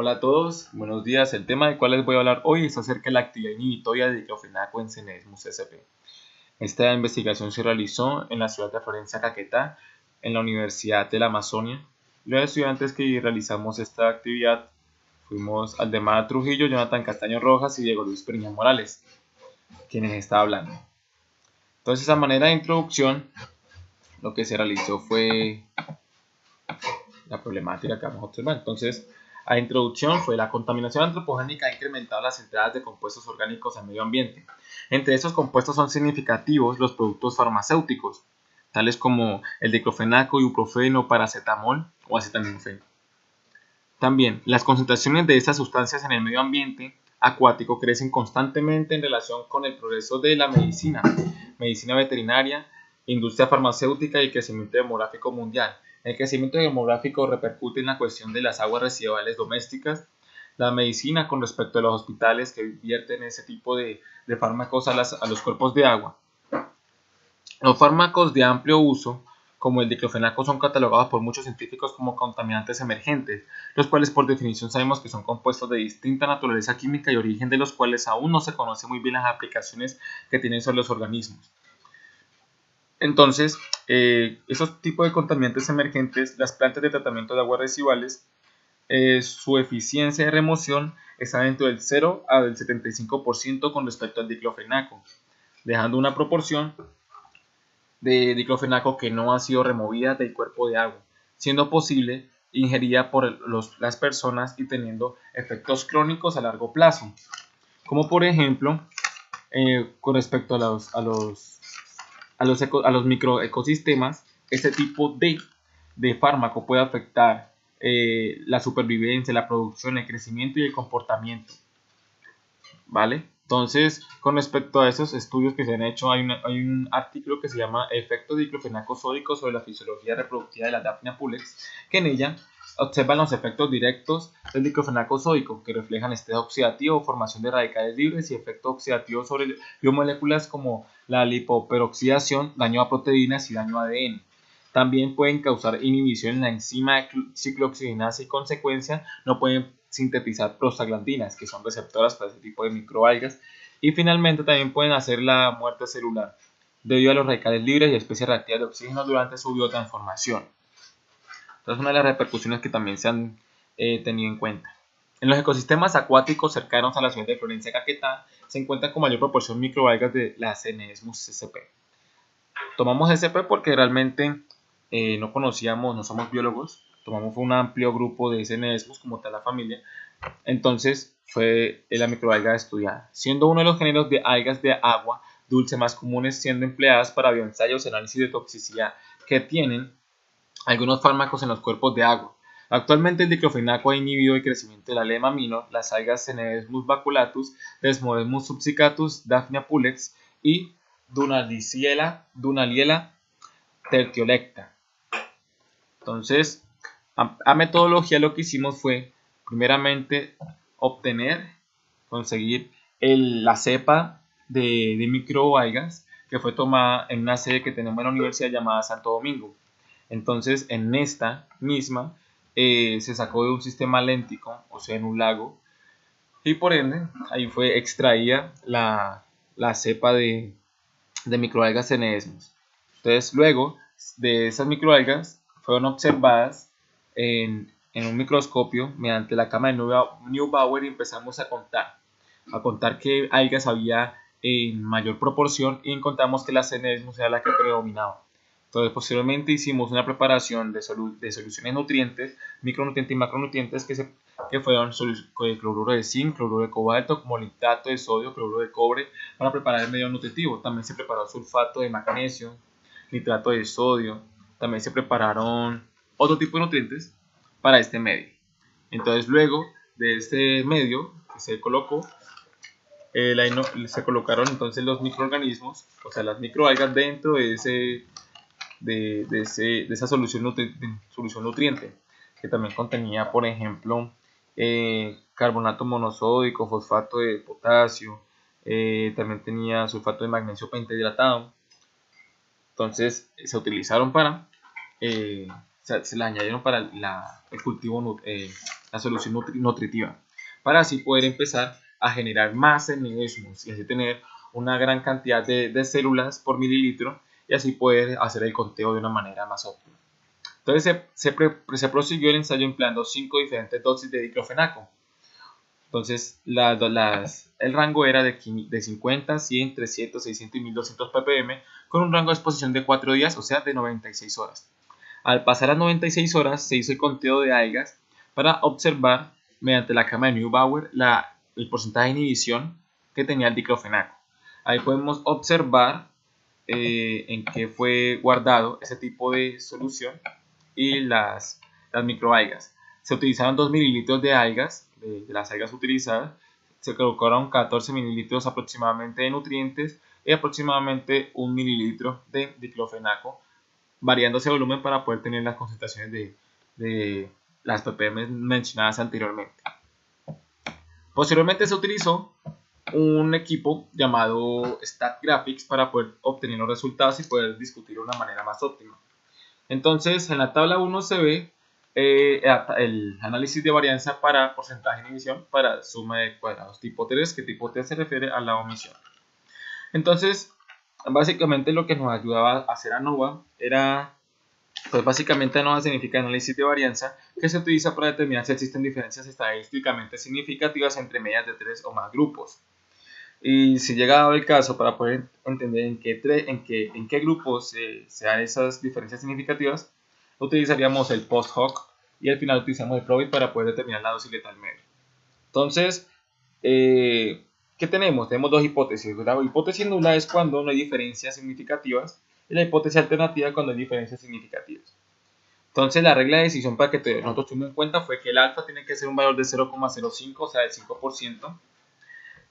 Hola a todos, buenos días. El tema del cual les voy a hablar hoy es acerca de la actividad inhibitoria de diclofenaco en Senesmus sp. Esta investigación se realizó en la ciudad de Florencia, Caquetá, en la Universidad de la Amazonia. Los estudiantes que realizamos esta actividad fuimos Aldemar Trujillo, Jonathan Castaño Rojas y Diego Luis Periña Morales, quienes estaba hablando. Entonces, a manera de introducción, lo que se realizó fue la problemática que vamos a observar. Entonces, a introducción fue la contaminación antropogénica ha incrementado las entradas de compuestos orgánicos al medio ambiente. Entre estos compuestos son significativos los productos farmacéuticos, tales como el diclofenaco, ibuprofeno, paracetamol o acetaminofén. También, las concentraciones de estas sustancias en el medio ambiente acuático crecen constantemente en relación con el progreso de la medicina veterinaria, industria farmacéutica y el crecimiento demográfico mundial. El crecimiento demográfico repercute en la cuestión de las aguas residuales domésticas, la medicina con respecto a los hospitales que vierten ese tipo de fármacos a los cuerpos de agua. Los fármacos de amplio uso, como el diclofenaco, son catalogados por muchos científicos como contaminantes emergentes, los cuales por definición sabemos que son compuestos de distinta naturaleza química y origen, de los cuales aún no se conoce muy bien las aplicaciones que tienen sobre los organismos. Entonces, esos tipos de contaminantes emergentes, las plantas de tratamiento de aguas residuales, su eficiencia de remoción está dentro del 0 al 75% con respecto al diclofenaco, dejando una proporción de diclofenaco que no ha sido removida del cuerpo de agua, siendo posible ingerida por las personas y teniendo efectos crónicos a largo plazo, como por ejemplo con respecto a los microecosistemas. Este tipo de fármaco puede afectar la supervivencia, la producción, el crecimiento y el comportamiento, ¿vale? Entonces, con respecto a esos estudios que se han hecho, hay un artículo que se llama Efecto diclofenaco sódico sobre la fisiología reproductiva de la Daphnia pulex, que en ella observan los efectos directos del diclofenaco sódico, que reflejan estrés oxidativo, formación de radicales libres y efectos oxidativos sobre biomoléculas como la lipoperoxidación, daño a proteínas y daño a ADN. También pueden causar inhibición en la enzima de ciclooxigenasa y, consecuencia, no pueden sintetizar prostaglandinas, que son receptoras para ese tipo de microalgas, y finalmente también pueden hacer la muerte celular debido a los radicales libres y especies reactivas de oxígeno durante su biotransformación. Entonces, una de las repercusiones que también se han tenido en cuenta. En los ecosistemas acuáticos cercanos a la ciudad de Florencia, Caquetá, se encuentran con mayor proporción microalgas de la Senesmus sp. Tomamos sp porque realmente no conocíamos, no somos biólogos, tomamos un amplio grupo de Senesmus como tal la familia, entonces fue la microalga estudiada, siendo uno de los géneros de algas de agua dulce más comunes, siendo empleadas para bioensayos y análisis de toxicidad que tienen algunos fármacos en los cuerpos de agua. Actualmente el diclofenaco ha inhibido el crecimiento de la lema minor, las algas Senesmus baculatus, Desmodesmus subsicatus, Daphnia pulex y Dunaliella tertiolecta. Entonces, a metodología lo que hicimos fue, primeramente, conseguir la cepa de microalgas que fue tomada en una sede que tenemos en la universidad llamada Santo Domingo. Entonces, en esta misma se sacó de un sistema léntico, o sea, en un lago, y por ende, ahí fue extraída la cepa de microalgas Senesmus. Entonces, luego de esas microalgas fueron observadas en un microscopio mediante la cámara de Neubauer, y empezamos a contar qué algas había en mayor proporción, y encontramos que la Senesmus era la que predominaba. Entonces, posteriormente hicimos una preparación de soluciones nutrientes, micronutrientes y macronutrientes, que fueron cloruro de zinc, cloruro de cobalto, molibdato de sodio, cloruro de cobre, para preparar el medio nutritivo. También se preparó sulfato de magnesio, nitrato de sodio. También se prepararon otro tipo de nutrientes para este medio. Entonces, luego de este medio que se colocó, se colocaron entonces los microorganismos, o sea, las microalgas dentro de esa solución nutriente, que también contenía, por ejemplo, carbonato monosódico, fosfato de potasio, también tenía sulfato de magnesio pentahidratado. Entonces se utilizaron para se le añadieron para el cultivo, la solución nutritiva, para así poder empezar a generar más organismos y así tener una gran cantidad de células por mililitro y así poder hacer el conteo de una manera más óptima. Entonces se prosiguió el ensayo empleando 5 diferentes dosis de diclofenaco. Entonces el rango era de 50, 100, 300, 600 y 1200 ppm con un rango de exposición de 4 días, o sea de 96 horas. Al pasar las 96 horas se hizo el conteo de algas para observar mediante la cámara de Neubauer el porcentaje de inhibición que tenía el diclofenaco. Ahí podemos observar en qué fue guardado ese tipo de solución y las microalgas. Se utilizaron 2 mililitros de algas, de las algas utilizadas, se colocaron 14 mililitros aproximadamente de nutrientes y aproximadamente 1 mililitro de diclofenaco, variando ese volumen para poder tener las concentraciones de las ppm mencionadas anteriormente. Posteriormente se utilizó un equipo llamado StatGraphics para poder obtener los resultados y poder discutir de una manera más óptima. Entonces, en la tabla 1 se ve el análisis de varianza para porcentaje de inhibición para suma de cuadrados tipo 3, que tipo 3 se refiere a la omisión. Entonces, básicamente lo que nos ayudaba a hacer ANOVA era, pues básicamente ANOVA significa análisis de varianza, que se utiliza para determinar si existen diferencias estadísticamente significativas entre medias de 3 o más grupos. Y si llega dado el caso, para poder entender en qué grupos se dan esas diferencias significativas, utilizaríamos el post hoc y al final utilizamos el probit para poder determinar la dosis letal media. Entonces, ¿qué tenemos? Tenemos dos hipótesis. La hipótesis nula es cuando no hay diferencias significativas y la hipótesis alternativa cuando hay diferencias significativas. Entonces, la regla de decisión para que nosotros tuvimos en cuenta fue que el alfa tiene que ser un valor de 0,05, o sea, del 5%.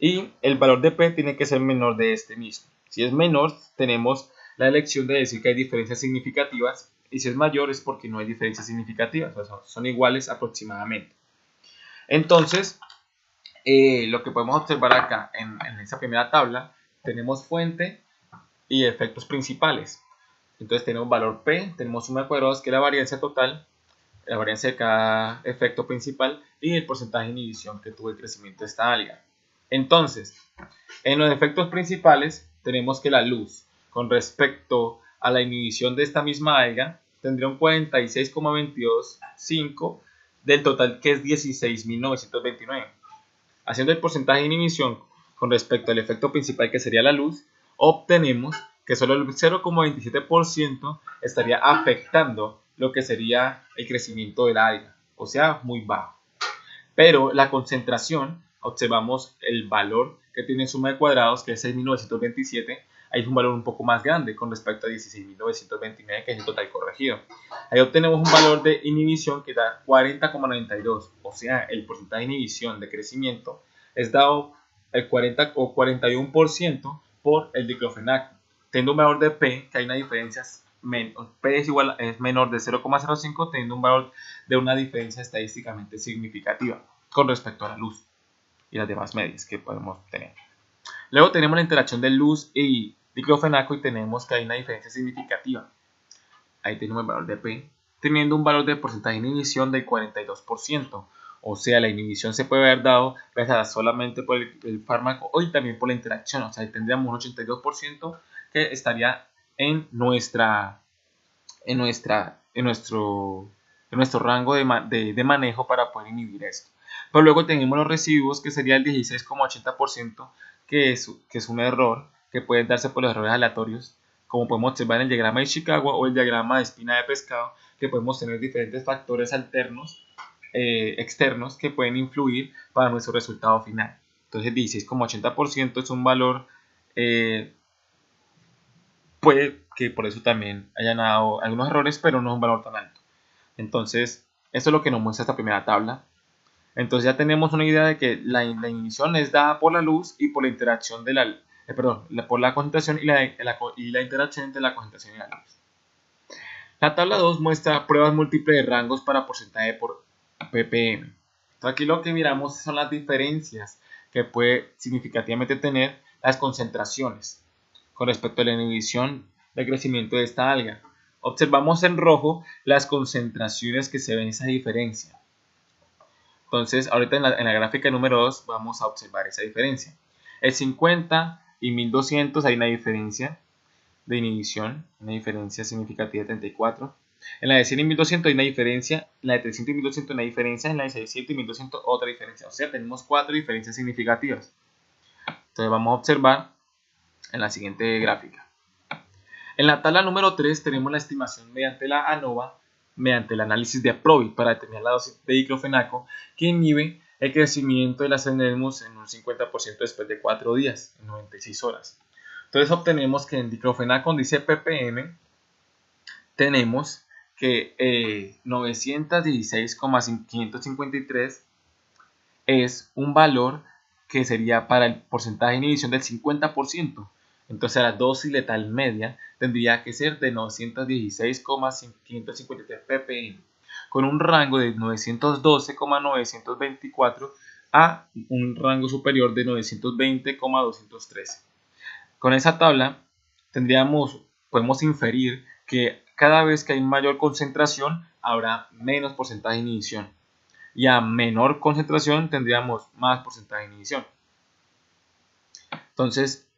Y el valor de P tiene que ser menor de este mismo. Si es menor, tenemos la elección de decir que hay diferencias significativas, y si es mayor es porque no hay diferencias significativas, o sea, son iguales aproximadamente. Entonces, lo que podemos observar acá en esta primera tabla, tenemos fuente y efectos principales. Entonces tenemos valor P, tenemos suma de cuadrados, que es la varianza total, la varianza de cada efecto principal, y el porcentaje de inhibición que tuvo el crecimiento de esta alga. Entonces, en los efectos principales tenemos que la luz con respecto a la inhibición de esta misma alga tendría un 46,225 del total, que es 16.929. Haciendo el porcentaje de inhibición con respecto al efecto principal, que sería la luz, obtenemos que solo el 0,27% estaría afectando lo que sería el crecimiento de la alga, o sea, muy bajo. Pero la concentración, observamos el valor que tiene suma de cuadrados, que es 6.927, ahí es un valor un poco más grande con respecto a 16.929, que es el total corregido. Ahí obtenemos un valor de inhibición que da 40,92, o sea, el porcentaje de inhibición de crecimiento es dado el 40 o 41% por el diclofenaco, teniendo un valor de P, que hay una diferencia, P es menor de 0,05, teniendo un valor de una diferencia estadísticamente significativa con respecto a la luz y las demás medias que podemos tener. Luego tenemos la interacción de luz y diclofenaco y tenemos que hay una diferencia significativa. Ahí tenemos el valor de P, teniendo un valor de porcentaje de inhibición del 42%. O sea, la inhibición se puede haber dado solamente por el fármaco y también por la interacción. O sea, ahí tendríamos un 82% que estaría en nuestro rango de manejo para poder inhibir esto. Pero luego tenemos los residuos, que sería el 16,80%, que es un error que puede darse por los errores aleatorios, como podemos observar en el diagrama de Ishikawa o el diagrama de espina de pescado, que podemos tener diferentes factores alternos, externos, que pueden influir para nuestro resultado final. Entonces 16,80% es un valor, puede que por eso también hayan dado algunos errores, pero no es un valor tan alto. Entonces, esto es lo que nos muestra esta primera tabla. Entonces ya tenemos una idea de que la inhibición es dada por la luz y por la interacción de por la concentración y la interacción entre la concentración y la luz. La tabla 2 muestra pruebas múltiples de rangos para porcentaje por ppm. Entonces aquí lo que miramos son las diferencias que puede significativamente tener las concentraciones con respecto a la inhibición del crecimiento de esta alga. Observamos en rojo las concentraciones que se ven esa diferencia. Entonces, ahorita en la gráfica número 2 vamos a observar esa diferencia. El 50 y 1200 hay una diferencia de inhibición, una diferencia significativa de 34. En la de 100 y 1200 hay una diferencia, en la de 300 y 1200 hay una diferencia, en la de 600 y 1200 otra diferencia. O sea, tenemos 4 diferencias significativas. Entonces vamos a observar en la siguiente gráfica. En la tabla número 3 tenemos la estimación mediante la ANOVA, mediante el análisis de Aprobit para determinar la dosis de diclofenaco que inhibe el crecimiento de las adenosínas en un 50% después de 4 días, en 96 horas. Entonces obtenemos que en diclofenaco dice ppm tenemos que 916,553 es un valor que sería para el porcentaje de inhibición del 50%. Entonces la dosis letal media tendría que ser de 916,553 ppm, con un rango de 912,924 a un rango superior de 920,213. Con esa tabla podemos inferir que cada vez que hay mayor concentración habrá menos porcentaje de inhibición y a menor concentración tendríamos más porcentaje de inhibición. Entonces,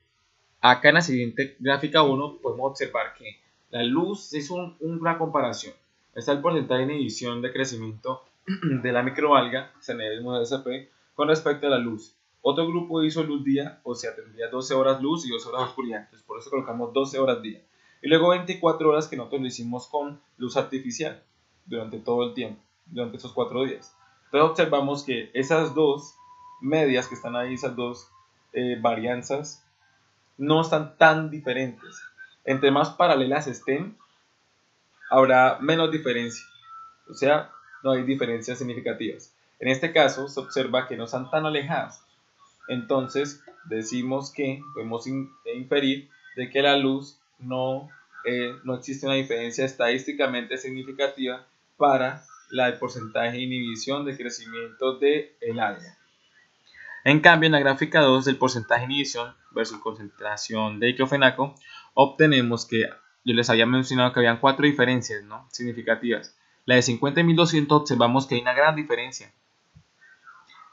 acá en la siguiente gráfica 1 podemos observar que la luz es una comparación. Está el porcentaje de inhibición de crecimiento de la microalga, CNS-SP, con respecto a la luz. Otro grupo hizo luz día, o sea, tendría 12 horas luz y 12 horas oscuridad. Entonces, por eso colocamos 12 horas día. Y luego 24 horas que nosotros lo hicimos con luz artificial durante todo el tiempo, durante esos 4 días. Entonces observamos que esas dos medias que están ahí, esas dos varianzas, no están tan diferentes. Entre más paralelas estén, habrá menos diferencia. O sea, no hay diferencias significativas. En este caso, se observa que no están tan alejadas. Entonces, decimos que podemos inferir de que la luz no existe una diferencia estadísticamente significativa para el porcentaje de inhibición de crecimiento del área. En cambio, en la gráfica 2 del porcentaje de inhibición versus concentración de diclofenaco, obtenemos que yo les había mencionado que habían 4 diferencias, ¿no?, significativas. La de 50 y 1200 observamos que hay una gran diferencia.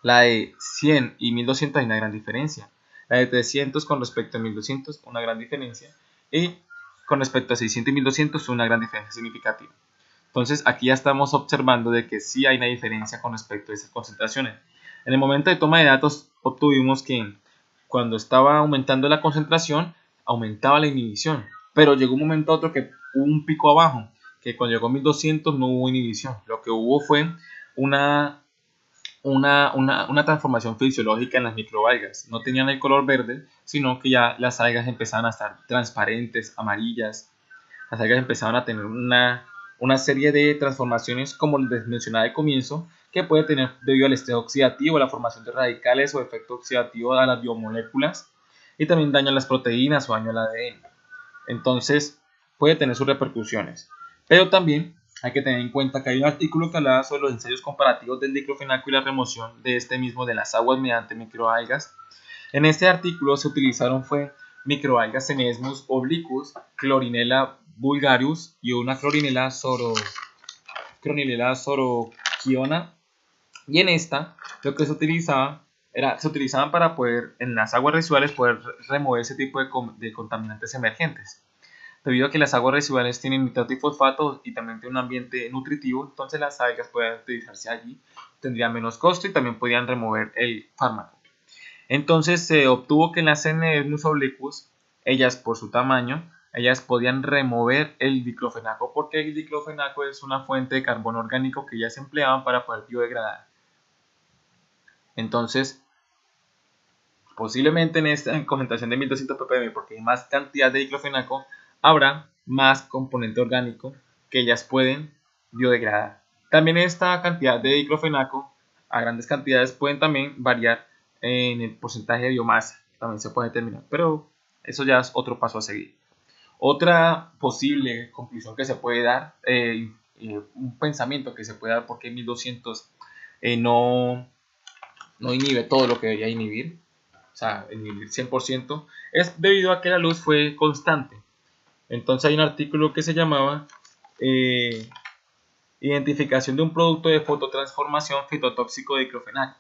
La de 100 y 1200 hay una gran diferencia. La de 300 con respecto a 1200, una gran diferencia. Y con respecto a 600 y 1200, una gran diferencia significativa. Entonces, aquí ya estamos observando de que sí hay una diferencia con respecto a esas concentraciones. En el momento de toma de datos, obtuvimos que cuando estaba aumentando la concentración, aumentaba la inhibición. Pero llegó un momento a otro que hubo un pico abajo, que cuando llegó a 1200 no hubo inhibición. Lo que hubo fue una transformación fisiológica en las microalgas. No tenían el color verde, sino que ya las algas empezaban a estar transparentes, amarillas. Las algas empezaban a tener una serie de transformaciones, como les mencionaba al comienzo, que puede tener debido al estrés oxidativo, la formación de radicales o efecto oxidativo a las biomoléculas, y también daño a las proteínas o daño al ADN. Entonces, puede tener sus repercusiones. Pero también hay que tener en cuenta que hay un artículo que hablaba sobre los ensayos comparativos del diclofenaco y la remoción de este mismo de las aguas mediante microalgas. En este artículo se utilizaron microalgas Senesmus obliquus, Chlorinella vulgarius y una Chlorinella soroquiona. Y en esta lo que se utilizaban para poder en las aguas residuales poder remover ese tipo de contaminantes emergentes. Debido a que las aguas residuales tienen nitrato y fosfato y también tienen un ambiente nutritivo, entonces las algas pueden utilizarse allí, tendrían menos costo y también podrían remover el fármaco. Entonces se obtuvo que en las Cnemus obliquus, ellas por su tamaño, ellas podían remover el diclofenaco porque el diclofenaco es una fuente de carbono orgánico que ellas empleaban para poder biodegradar. Entonces, posiblemente en esta concentración de 1200 ppm, porque hay más cantidad de diclofenaco, habrá más componente orgánico que ellas pueden biodegradar. También esta cantidad de diclofenaco a grandes cantidades pueden también variar en el porcentaje de biomasa, también se puede determinar, pero eso ya es otro paso a seguir. Otra posible conclusión que se puede dar, un pensamiento que se puede dar porque 1200 no inhibe todo lo que debería inhibir, o sea, inhibir 100%, es debido a que la luz fue constante. Entonces hay un artículo que se llamaba Identificación de un producto de fototransformación fitotóxico de diclofenaco.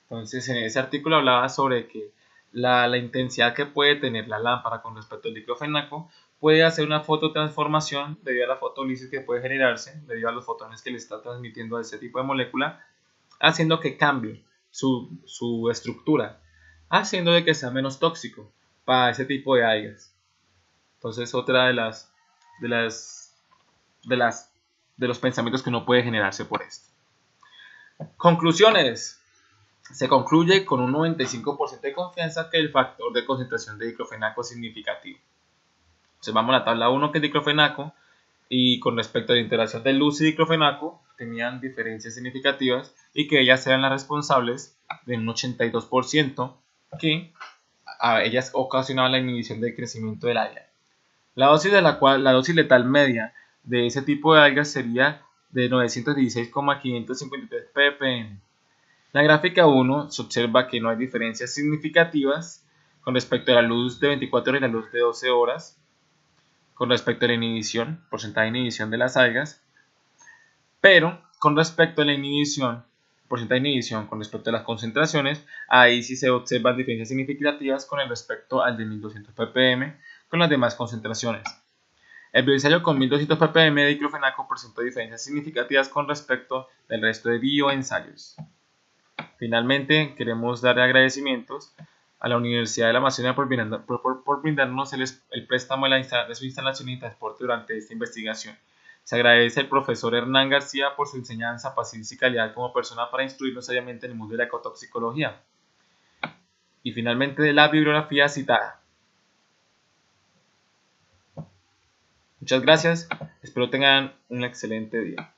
Entonces en ese artículo hablaba sobre que la intensidad que puede tener la lámpara con respecto al diclofenaco puede hacer una fototransformación debido a la fotólisis que puede generarse, debido a los fotones que le está transmitiendo a ese tipo de molécula, haciendo que cambie su estructura, haciendo de que sea menos tóxico para ese tipo de algas. Entonces otra de las, de las, de los pensamientos que no puede generarse por esto. Conclusiones. Se concluye con un 95% de confianza que el factor de concentración de diclofenaco es significativo. Entonces vamos a la tabla 1, que es diclofenaco, y con respecto a la interacción de luz y diclofenaco tenían diferencias significativas y que ellas eran las responsables de un 82% que a ellas ocasionaban la inhibición del crecimiento del alga. La dosis letal media de ese tipo de algas sería de 916,553 ppm. La gráfica 1 se observa que no hay diferencias significativas con respecto a la luz de 24 horas y la luz de 12 horas, con respecto a la inhibición, porcentaje de inhibición de las algas, pero con respecto a la inhibición, porcentaje de inhibición con respecto a las concentraciones, ahí sí se observan diferencias significativas con respecto al de 1200 ppm con las demás concentraciones. El bioensayo con 1200 ppm de diclofenaco presentó diferencias significativas con respecto del resto de bioensayos. Finalmente, queremos dar agradecimientos a la Universidad de la Amazonía por brindarnos el préstamo de su instalación y transporte durante esta investigación. Se agradece al profesor Hernán García por su enseñanza, paciencia y calidad como persona para instruirnos seriamente en el mundo de la ecotoxicología. Y finalmente, la bibliografía citada. Muchas gracias, espero tengan un excelente día.